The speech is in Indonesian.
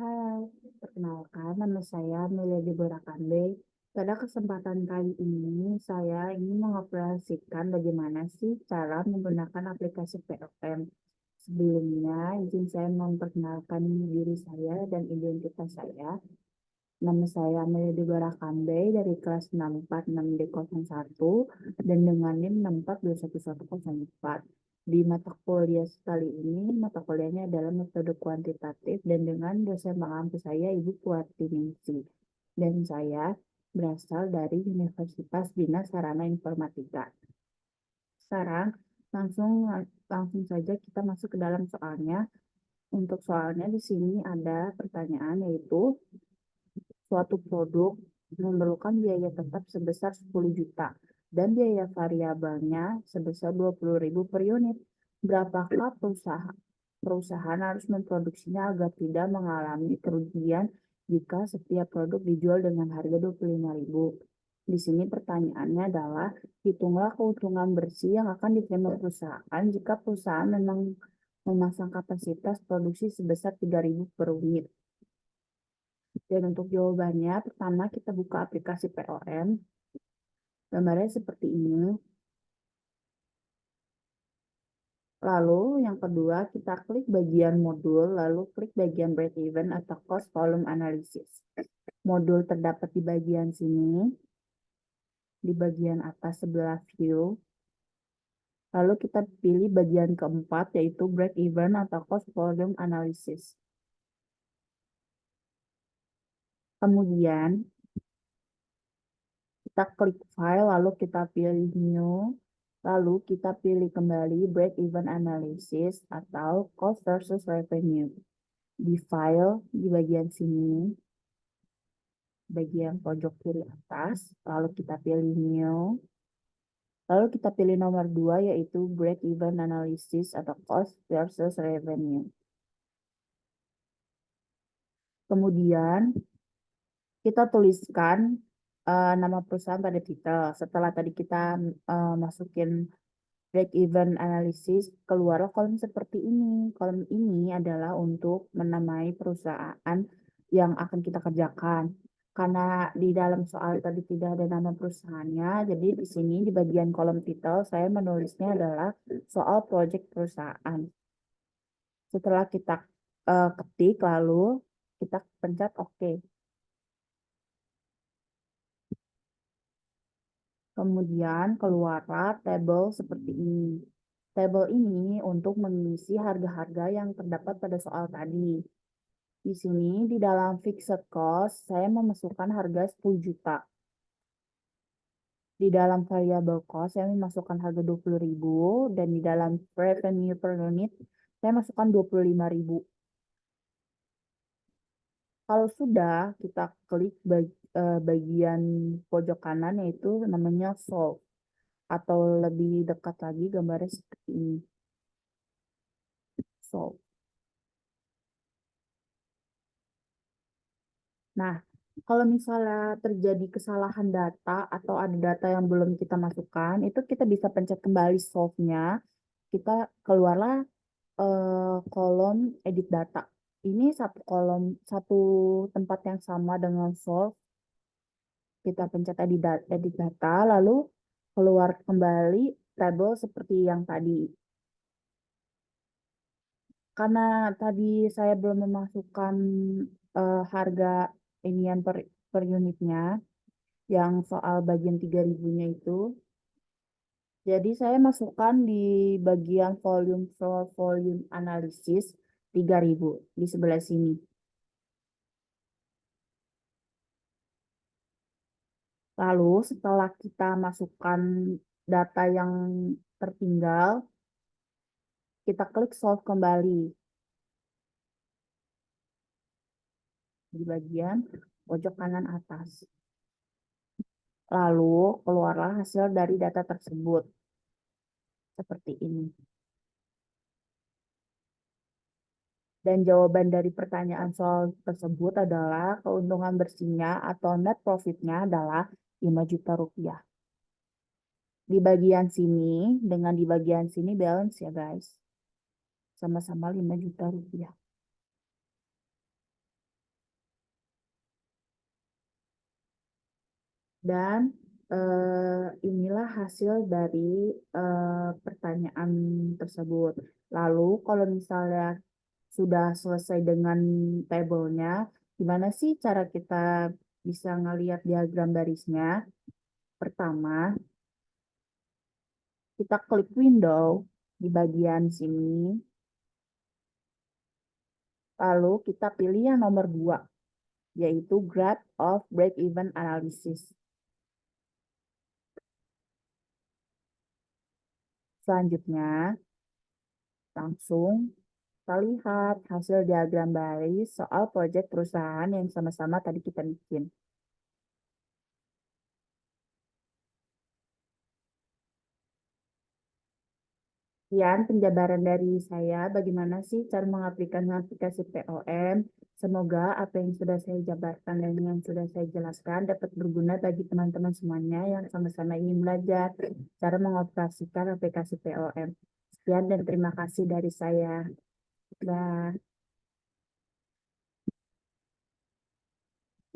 Hai, perkenalkan nama saya Milady Borakambe. Pada kesempatan kali ini, saya ingin mengoperasikan bagaimana sih cara menggunakan aplikasi PLM. Sebelumnya, izin saya memperkenalkan diri saya dan identitas saya. Nama saya Milady Borakambe dari kelas 646D01 dan dengan NIM 6421104. Di mata kuliah sekali ini, mata kuliahnya adalah metode kuantitatif dan dengan dosen pengampu saya Ibu Puartiningsi. Dan saya berasal dari Universitas Bina Sarana Informatika. Sekarang langsung langsung saja kita masuk ke dalam soalnya. Untuk soalnya di sini ada pertanyaan yaitu suatu produk memerlukan biaya tetap sebesar 10 juta dan biaya variabelnya sebesar 20.000 per unit. Berapakah perusahaan harus memproduksinya agar tidak mengalami kerugian jika setiap produk dijual dengan harga 25.000? Di sini pertanyaannya adalah, hitunglah keuntungan bersih yang akan diterima perusahaan jika perusahaan memang memasang kapasitas produksi sebesar 3.000 per unit. Dan untuk jawabannya, pertama kita buka aplikasi PLM. Gambarnya seperti ini. Lalu yang kedua, kita klik bagian modul, lalu klik bagian break even atau cost volume analysis. Modul terdapat di bagian sini, di bagian atas sebelah view. Lalu kita pilih bagian keempat, yaitu break even atau cost volume analysis. Kemudian, kita klik file, lalu kita pilih new, lalu kita pilih kembali break even analysis atau cost versus revenue. Di file, di bagian sini, bagian pojok kiri atas, lalu kita pilih new, lalu kita pilih nomor 2 yaitu break even analysis atau cost versus revenue. Kemudian, kita tuliskan nama perusahaan pada titel. Setelah tadi kita masukin break even analysis, keluar kolom seperti ini. Kolom ini adalah untuk menamai perusahaan yang akan kita kerjakan. Karena di dalam soal tadi tidak ada nama perusahaannya, jadi di sini di bagian kolom titel saya menulisnya adalah soal project perusahaan. Setelah kita ketik, lalu kita pencet OK. Kemudian keluarlah tabel seperti ini. Tabel ini untuk mengisi harga-harga yang terdapat pada soal tadi. Di sini di dalam fixed cost saya memasukkan harga 10 juta. Di dalam variable cost saya memasukkan harga 20.000 dan di dalam revenue per unit saya masukkan 25.000. Kalau sudah, kita klik bagian pojok kanan yaitu namanya solve. Atau lebih dekat lagi gambarnya seperti ini. Solve. Nah, kalau misalnya terjadi kesalahan data atau ada data yang belum kita masukkan, itu kita bisa pencet kembali solve-nya. Kita keluarlah kolom edit data. Ini satu kolom, satu tempat yang sama dengan solve. Kita pencet edit data, lalu keluar kembali tabel seperti yang tadi. Karena tadi saya belum memasukkan harga inian per unitnya, yang soal bagian 3.000-nya itu. Jadi saya masukkan di bagian volume for volume analysis 3.000 di sebelah sini. Lalu setelah kita masukkan data yang tertinggal, kita klik solve kembali di bagian pojok kanan atas. Lalu keluarlah hasil dari data tersebut. Seperti ini. Dan jawaban dari pertanyaan soal tersebut adalah keuntungan bersihnya atau net profitnya adalah 5 juta rupiah. Di bagian sini, dengan di bagian sini balance ya guys. Sama-sama 5 juta rupiah. Dan inilah hasil dari pertanyaan tersebut. Lalu kalau misalnya sudah selesai dengan tabelnya, gimana sih cara kita bisa ngelihat diagram barisnya? Pertama, kita klik window di bagian sini, lalu kita pilih yang nomor 2, yaitu Graph of Break-Even Analysis. Selanjutnya, langsung kita lihat hasil diagram baris soal proyek perusahaan yang sama-sama tadi kita bikin. Sekian penjabaran dari saya, bagaimana sih cara mengaplikasikan aplikasi POM. Semoga apa yang sudah saya jabarkan dan yang sudah saya jelaskan dapat berguna bagi teman-teman semuanya yang sama-sama ingin belajar cara mengoperasikan aplikasi POM. Sekian dan terima kasih dari saya. Dah.